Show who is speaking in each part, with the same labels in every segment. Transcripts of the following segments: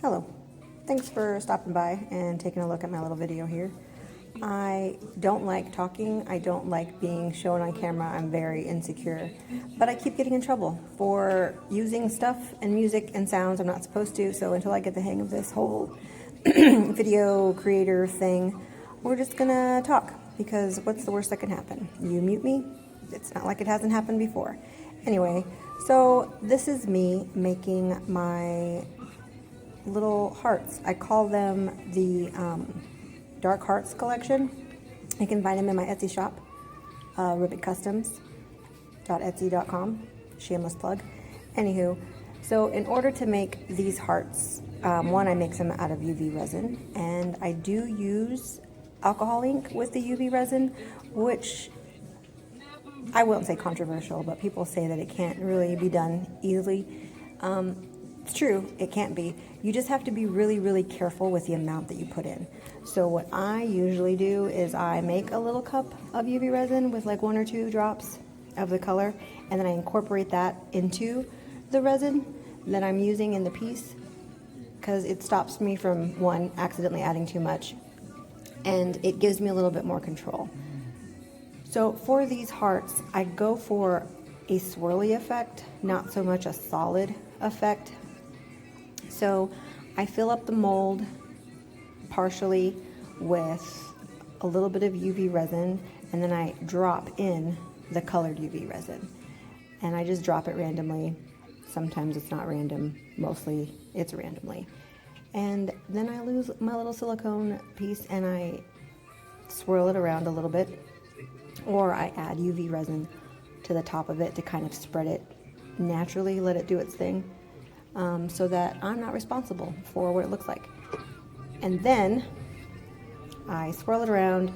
Speaker 1: Hello, thanks for stopping by and taking a look at my little video here. I don't like talking, I don't like being shown on camera, I'm very insecure, but I keep getting in trouble for using stuff and music and sounds I'm not supposed to, so until I get the hang of this whole video creator thing, we're just gonna talk, because what's the worst that can happen? You mute me? It's not like it hasn't happened before. Anyway, so this is me making my little hearts. I call them the Dark Hearts collection. You can find them in my Etsy shop, ribbitcustoms.etsy.com. Shameless plug. Anywho, so in order to make these hearts, one, I make them out of UV resin, and I do use alcohol ink with the UV resin, which I won't say controversial, but people say that it can't really be done easily. It's true, it can't be. You just have to be really, really careful with the amount that you put in. So what I usually do is I make a little cup of UV resin with like 1 or 2 drops of the color, and then I incorporate that into the resin that I'm using in the piece, because it stops me from, one, accidentally adding too much, and it gives me a little bit more control. So for these hearts, I go for a swirly effect, not so much a solid effect. So I fill up the mold partially with a little bit of UV resin, and then I drop in the colored UV resin. And I just drop it randomly. Sometimes it's not random, mostly it's randomly. And then I lose my little silicone piece and I swirl it around a little bit, or I add UV resin to the top of it to kind of spread it naturally, let it do its thing. So that I'm not responsible for what it looks like. And then I swirl it around,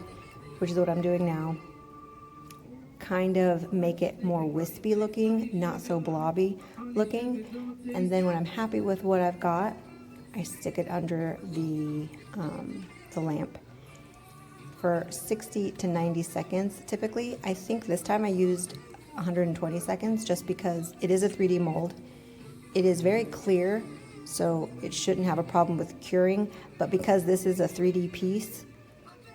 Speaker 1: which is what I'm doing now, kind of make it more wispy looking, not so blobby looking. And then when I'm happy with what I've got, I stick it under the lamp for 60 to 90 seconds typically. I think this time I used 120 seconds just because it is a 3D mold. It is very clear, so it shouldn't have a problem with curing, but because this is a 3D piece,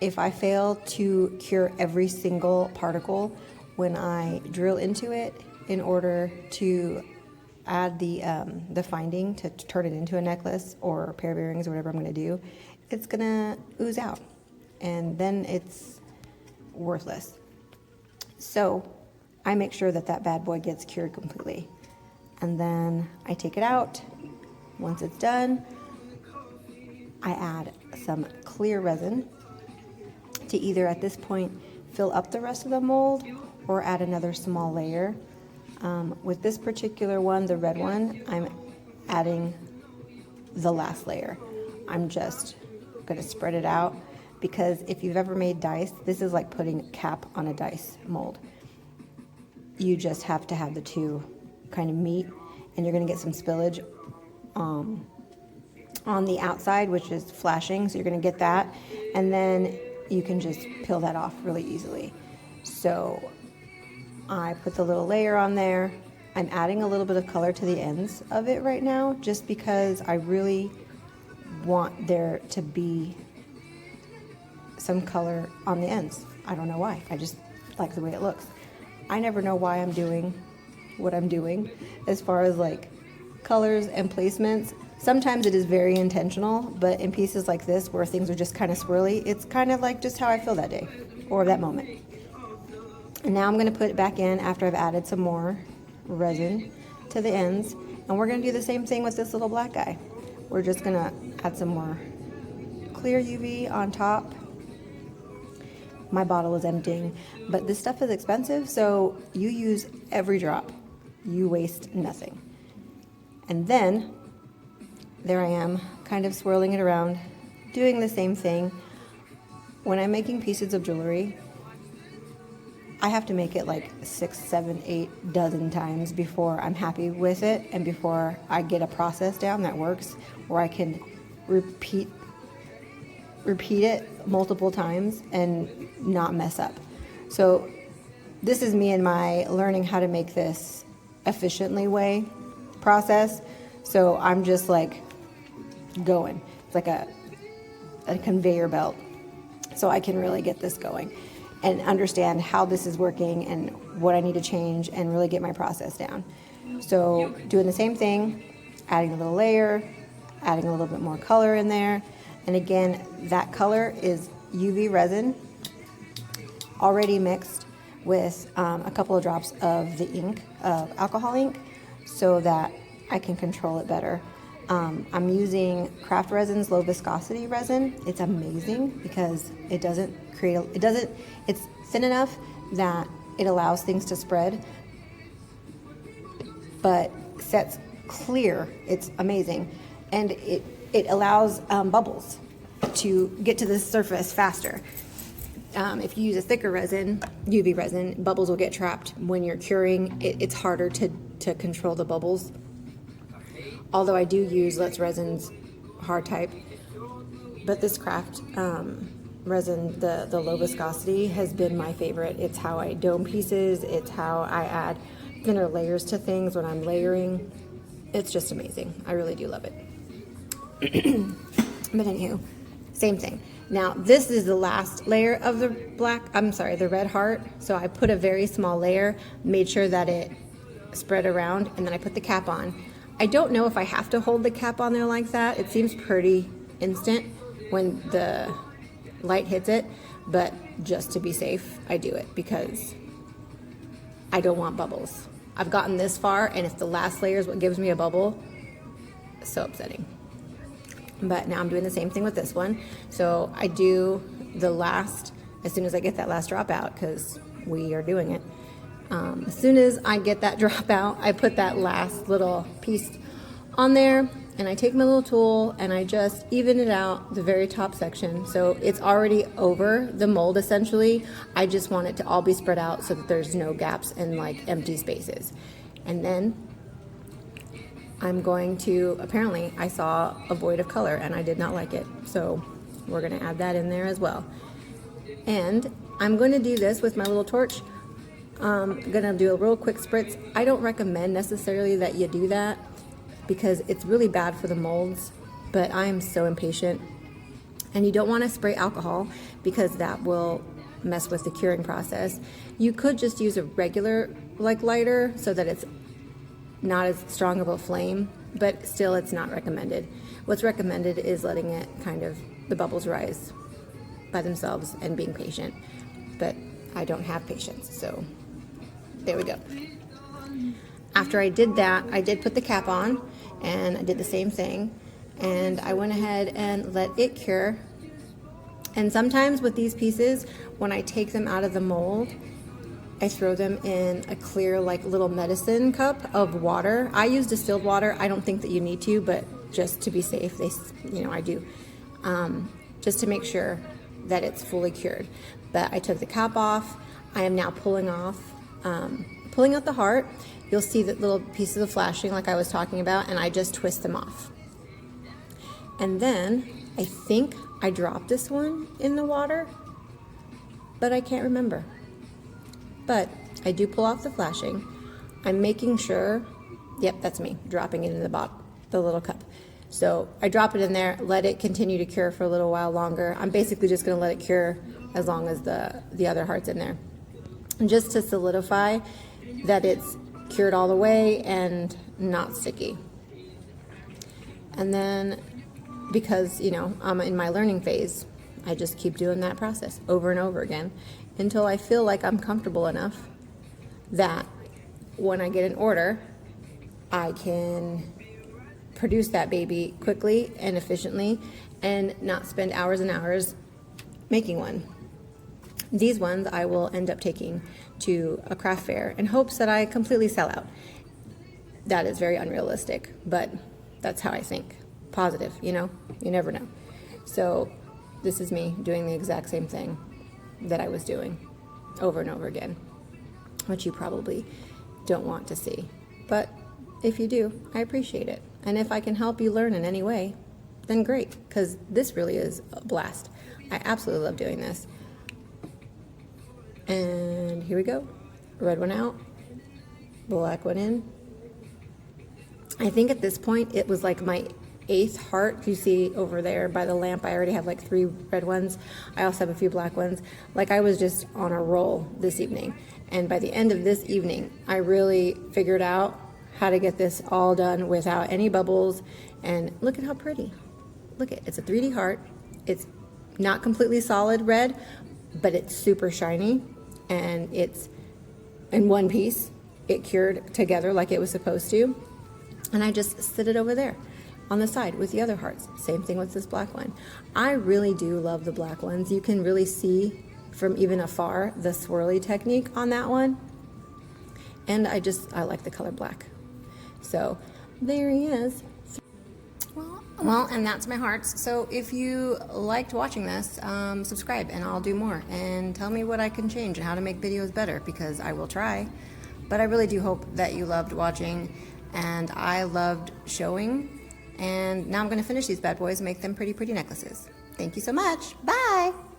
Speaker 1: if I fail to cure every single particle when I drill into it in order to add the finding to turn it into a necklace or a pair of earrings or whatever I'm going to do, it's going to ooze out, and then it's worthless. So I make sure that that bad boy gets cured completely. And then I take it out. Once it's done, I add some clear resin to either at this point fill up the rest of the mold or add another small layer. With this particular one, the red one, I'm adding the last layer. I'm just gonna spread it out, because if you've ever made dice, this is like putting a cap on a dice mold. You just have to have the two kind of meet, and you're going to get some spillage on the outside, which is flashing, so you're going to get that, and then you can just peel that off really easily. So I put the little layer on there. I'm adding a little bit of color to the ends of it right now, just because I really want there to be some color on the ends. I don't know why, I just like the way it looks. I never know why I'm doing what I'm doing as far as like colors and placements. Sometimes it is very intentional, but in pieces like this where things are just kind of swirly, it's kind of like just how I feel that day or that moment. And now I'm going to put it back in after I've added some more resin to the ends, and we're going to do the same thing with this little black guy. We're just going to add some more clear UV on top. My bottle is emptying, but this stuff is expensive, so you use every drop. You waste nothing. And then there I am, kind of swirling it around, doing the same thing. When I'm making pieces of jewelry, I have to make it like 6, 7, 8 dozen times before I'm happy with it, and before I get a process down that works, where I can repeat it multiple times and not mess up. So this is me and my learning how to make this efficiently way process. So I'm just like going. It's like a conveyor belt. So I can really get this going and understand how this is working and what I need to change and really get my process down. So doing the same thing, adding a little layer, adding a little bit more color in there. And again, that color is UV resin already mixed with a couple of drops of the ink, of alcohol ink, so that I can control it better. I'm using Craft Resin's low viscosity resin. It's amazing because it doesn't create, it's thin enough that it allows things to spread, but sets clear. It's amazing. And it allows bubbles to get to the surface faster. If you use a thicker resin, UV resin, bubbles will get trapped when you're curing. It's harder to control the bubbles. Although I do use Let's Resin's hard type, but this Craft resin, the low viscosity, has been my favorite. It's how I dome pieces. It's how I add thinner layers to things when I'm layering. It's just amazing. I really do love it. But anywho, same thing. Now this is the last layer of the the red heart. So I put a very small layer, made sure that it spread around, and then I put the cap on. I don't know if I have to hold the cap on there like that. It seems pretty instant when the light hits it, but just to be safe, I do it because I don't want bubbles. I've gotten this far, and if the last layer is what gives me a bubble, so upsetting. But now I'm doing the same thing with this one. So I do the last, as soon as I get that last drop out, because we are doing it. As soon as I get that drop out, I put that last little piece on there, and I take my little tool and I just even it out the very top section. So it's already over the mold essentially. I just want it to all be spread out so that there's no gaps and like empty spaces. And then I'm going to, apparently I saw a void of color and I did not like it. So we're gonna add that in there as well. And I'm going to do this with my little torch. I'm gonna do a real quick spritz. I don't recommend necessarily that you do that because it's really bad for the molds, but I'm so impatient. And you don't want to spray alcohol because that will mess with the curing process. You could just use a regular like lighter so that it's not as strong of a flame, but still it's not recommended. What's recommended is letting it kind of, the bubbles rise by themselves and being patient, but I don't have patience, so there we go. After I did that, I did put the cap on and I did the same thing, and I went ahead and let it cure. And sometimes with these pieces, when I take them out of the mold, I throw them in a clear like little medicine cup of water. I use distilled water. I don't think that you need to, but just to be safe, I do, just to make sure that it's fully cured. But I took the cap off. I am now pulling out the heart. You'll see that little pieces of flashing like I was talking about, and I just twist them off. And then I think I dropped this one in the water, but I can't remember. But I do pull off the flashing. I'm making sure, yep, that's me, dropping it in the little cup. So I drop it in there, let it continue to cure for a little while longer. I'm basically just gonna let it cure as long as the other heart's in there. And just to solidify that it's cured all the way and not sticky. And then, because, I'm in my learning phase, I just keep doing that process over and over again until I feel like I'm comfortable enough that when I get an order, I can produce that baby quickly and efficiently and not spend hours and hours making one. These ones I will end up taking to a craft fair in hopes that I completely sell out. That is very unrealistic, but that's how I think. Positive, you never know. So this is me doing the exact same thing that I was doing over and over again, which you probably don't want to see. But if you do, I appreciate it. And if I can help you learn in any way, then great, because this really is a blast. I absolutely love doing this. And here we go. Red one out, black one in. I think at this point it was like my 8th heart. You see over there by the lamp, I already have like 3 red ones. I also have a few black ones. Like, I was just on a roll this evening. And by the end of this evening, I really figured out how to get this all done without any bubbles. And look at how pretty. Look at, it's a 3D heart. It's not completely solid red, but it's super shiny, and it's in one piece. It cured together like it was supposed to. And I just sit it over there on the side with the other hearts. Same thing with this black one. I really do love the black ones. You can really see from even afar the swirly technique on that one. And I like the color black. So there he is. Well, and that's my hearts. So if you liked watching this, subscribe and I'll do more. And tell me what I can change and how to make videos better, because I will try. But I really do hope that you loved watching, and I loved showing. And now I'm going to finish these bad boys and make them pretty, pretty necklaces. Thank you so much. Bye!